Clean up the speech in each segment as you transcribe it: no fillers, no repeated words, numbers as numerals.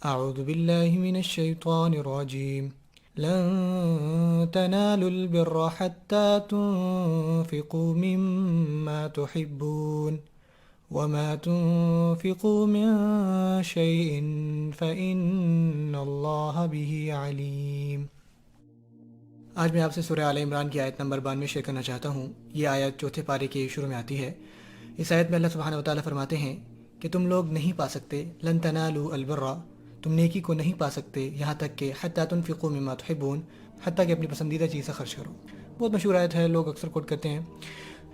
اعوذ باللہ من الشیطان الرجیم لن تنالوا البر حتى تنفقوا مما تحبون وما تنفقوا من شيء فإن الله به عليم۔ آج میں آپ سے سورہ آل عمران کی آیت نمبر 92 شیئر کرنا چاہتا ہوں۔ یہ آیت چوتھے پارے کے شروع میں آتی ہے۔ اس آیت میں اللہ سبحانہ و تعالیٰ فرماتے ہیں کہ تم لوگ نہیں پا سکتے، لن تنالوا البر، تم نیکی کو نہیں پا سکتے یہاں تک کہ حتی تنفقوا مما تحبون، حتیٰ کہ اپنی پسندیدہ چیز سے خرچ کرو۔ بہت مشہور آیت ہے، لوگ اکثر کوٹ کرتے ہیں۔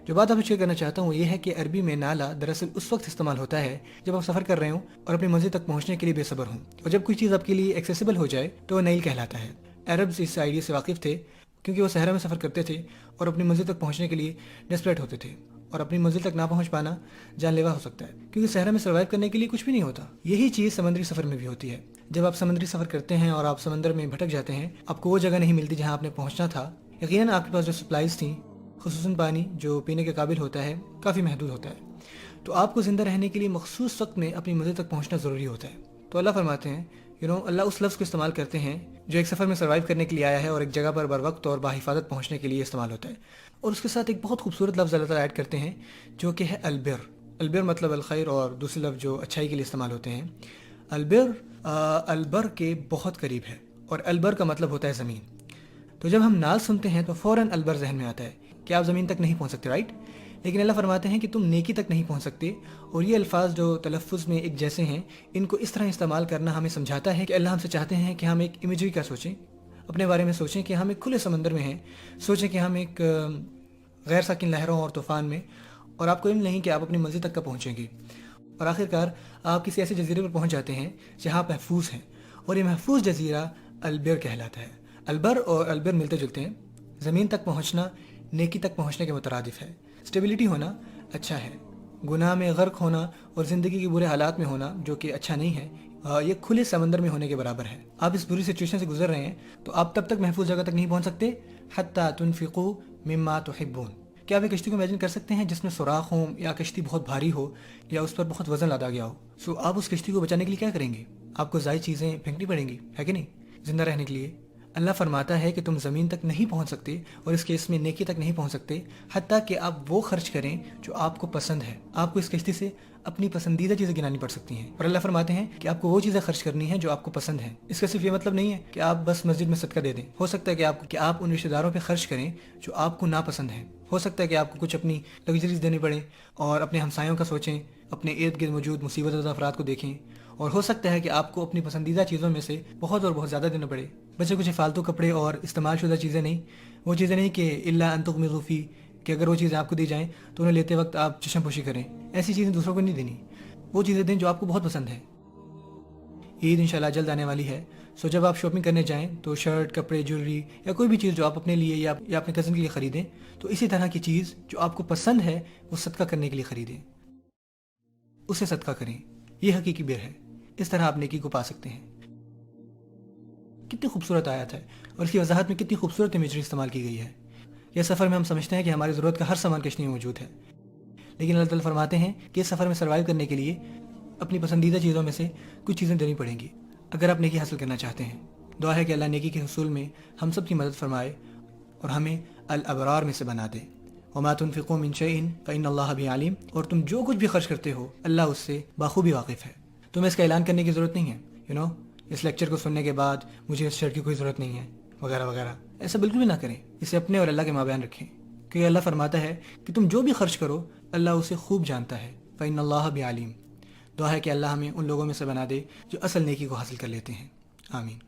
جو بات آپ شیئر کرنا چاہتا ہوں یہ ہے کہ عربی میں نالا دراصل اس وقت استعمال ہوتا ہے جب آپ سفر کر رہے ہوں اور اپنی منزل تک پہنچنے کے لیے بے صبر ہوں، اور جب کوئی چیز آپ کے لیے ایکسیسیبل ہو جائے تو وہ نیل کہلاتا ہے۔ عربز اس آئیڈیا سے واقف تھے کیونکہ وہ صحرا میں سفر کرتے تھے اور اپنی منزل تک پہنچنے کے لیے ڈیسپریٹ ہوتے تھے، اور اپنی منزل تک نہ پہنچ پانا جان لیوا ہو سکتا ہے کیونکہ صحرا میں سروائیو کرنے کے لیے کچھ بھی نہیں ہوتا۔ یہی چیز سمندری سفر میں بھی ہوتی ہے۔ جب آپ سمندری سفر کرتے ہیں اور آپ سمندر میں بھٹک جاتے ہیں، آپ کو وہ جگہ نہیں ملتی جہاں آپ نے پہنچنا تھا، یقیناً آپ کے پاس جو سپلائز تھیں، خصوصاً پانی جو پینے کے قابل ہوتا ہے، کافی محدود ہوتا ہے، تو آپ کو زندہ رہنے کے لیے مخصوص وقت میں اپنی منزل تک پہنچنا ضروری ہوتا ہے۔ تو اللہ فرماتے ہیں اللہ اس لفظ کو استعمال کرتے ہیں جو ایک سفر میں سروائیو کرنے کے لیے آیا ہے اور ایک جگہ پر بر وقت اور باحفاظت پہنچنے کے لیے استعمال ہوتا ہے، اور اس کے ساتھ ایک بہت خوبصورت لفظ اللہ تعالیٰ ایڈ کرتے ہیں جو کہ ہے البر۔ البر مطلب الخیر، اور دوسرے لفظ جو اچھائی کے لیے استعمال ہوتے ہیں، البر البر کے بہت قریب ہے، اور البر کا مطلب ہوتا ہے زمین۔ تو جب ہم نال سنتے ہیں تو فوراً البر ذہن میں آتا ہے کہ آپ زمین تک نہیں پہنچ سکتے، رائٹ؟ لیکن اللہ فرماتے ہیں کہ تم نیکی تک نہیں پہنچ سکتے، اور یہ الفاظ جو تلفظ میں ایک جیسے ہیں، ان کو اس طرح استعمال کرنا ہمیں سمجھاتا ہے کہ اللہ ہم سے چاہتے ہیں کہ ہم ایک امیجری کا سوچیں، اپنے بارے میں سوچیں کہ ہم ایک کھلے سمندر میں ہیں، سوچیں کہ ہم ایک غیر ساکن لہروں اور طوفان میں، اور آپ کو علم نہیں کہ آپ اپنی منزل تک کب پہنچیں گے، اور آخرکار آپ کسی ایسے جزیرے پر پہنچ جاتے ہیں جہاں آپ محفوظ ہیں، اور یہ محفوظ جزیرہ البر کہلاتا ہے۔ البر اور البر ملتے جلتے ہیں۔ زمین تک پہنچنا نیکی تک پہنچنے کے مترادف ہے۔ اسٹیبلٹی ہونا اچھا ہے، گناہ میں غرق ہونا اور زندگی کے برے حالات میں ہونا جو کہ اچھا نہیں ہے، یہ کھلے سمندر میں ہونے کے برابر ہے۔ آپ اس بری سچویشن سے گزر رہے ہیں تو آپ تب تک محفوظ جگہ تک نہیں پہنچ سکتے حتی تنفقوا مما تحبون۔ کیا آپ ایک کشتی کو امیجن کر سکتے ہیں جس میں سوراخ ہوں، یا کشتی بہت بھاری ہو، یا اس پر بہت وزن لادا گیا ہو؟ آپ اس کشتی کو بچانے کے لیے کیا کریں گے؟ آپ کو زائد چیزیں پھینکنی پڑیں گی، ہے کہ نہیں، زندہ رہنے کے لیے۔ اللہ فرماتا ہے کہ تم زمین تک نہیں پہنچ سکتے، اور اس کیس میں نیکی تک نہیں پہنچ سکتے حتیٰ کہ آپ وہ خرچ کریں جو آپ کو پسند ہے۔ آپ کو اس کشتی سے اپنی پسندیدہ چیزیں گنانی پڑ سکتی ہیں، اور اللہ فرماتے ہیں کہ آپ کو وہ چیزیں خرچ کرنی ہیں جو آپ کو پسند ہیں۔ اس کا صرف یہ مطلب نہیں ہے کہ آپ بس مسجد میں صدقہ دے دیں۔ ہو سکتا ہے کہ آپ ان رشتہ داروں پہ خرچ کریں جو آپ کو ناپسند ہیں۔ ہو سکتا ہے کہ آپ کو کچھ اپنی لگژریز دینی پڑیں، اور اپنے ہمسایوں کا سوچیں، اپنے ارد گرد موجود مصیبت زدہ افراد کو دیکھیں، اور ہو سکتا ہے کہ آپ کو اپنی پسندیدہ چیزوں میں سے بہت اور بہت زیادہ دینا پڑے۔ بچے کچھ فالتو کپڑے اور استعمال شدہ چیزیں نہیں، وہ چیزیں نہیں کہ الا ان تغمضوا فی، کہ اگر وہ چیزیں آپ کو دی جائیں تو انہیں لیتے وقت آپ چشم پوشی کریں۔ ایسی چیزیں دوسروں کو نہیں دینی، وہ چیزیں دیں جو آپ کو بہت پسند ہیں۔ عید انشاءاللہ جلد آنے والی ہے، سو جب آپ شاپنگ کرنے جائیں تو شرٹ، کپڑے، جویلری یا کوئی بھی چیز جو آپ اپنے لیے یا اپنے کزن کے لیے خریدیں، تو اسی طرح کی چیز جو آپ کو پسند ہے وہ صدقہ کرنے کے لیے خریدیں، اسے صدقہ کریں۔ یہ حقیقی بر ہے، اس طرح آپ نیکی کو پا سکتے ہیں۔ کتنی خوبصورت آیت ہے، اور اس کی وضاحت میں کتنی خوبصورت امیجری استعمال کی گئی ہے۔ یہ سفر میں ہم سمجھتے ہیں کہ ہماری ضرورت کا ہر سامان کشتی میں موجود ہے، لیکن اللہ تعالیٰ فرماتے ہیں کہ اس سفر میں سروائیو کرنے کے لیے اپنی پسندیدہ چیزوں میں سے کچھ چیزیں دینی پڑیں گی اگر آپ نیکی حاصل کرنا چاہتے ہیں۔ دعا ہے کہ اللہ نیکی کے حصول میں ہم سب کی مدد فرمائے اور ہمیں الابرار میں سے بنا دے۔ وما تنفقوا من شيء فإن الله به عليم، اور تم جو کچھ بھی خرچ کرتے ہو اللہ اس سے بخوبی واقف ہے۔ تمہیں اس کا اعلان کرنے کی ضرورت نہیں ہے، اس لیکچر کو سننے کے بعد مجھے اس شرٹ کی کوئی ضرورت نہیں ہے وغیرہ وغیرہ، ایسا بالکل بھی نہ کریں۔ اسے اپنے اور اللہ کے مابین رکھیں، کیونکہ اللہ فرماتا ہے کہ تم جو بھی خرچ کرو اللہ اسے خوب جانتا ہے۔ فإن الله بعلیم۔ دعا ہے کہ اللہ ہمیں ان لوگوں میں سے بنا دے جو اصل نیکی کو حاصل کر لیتے ہیں۔ آمین۔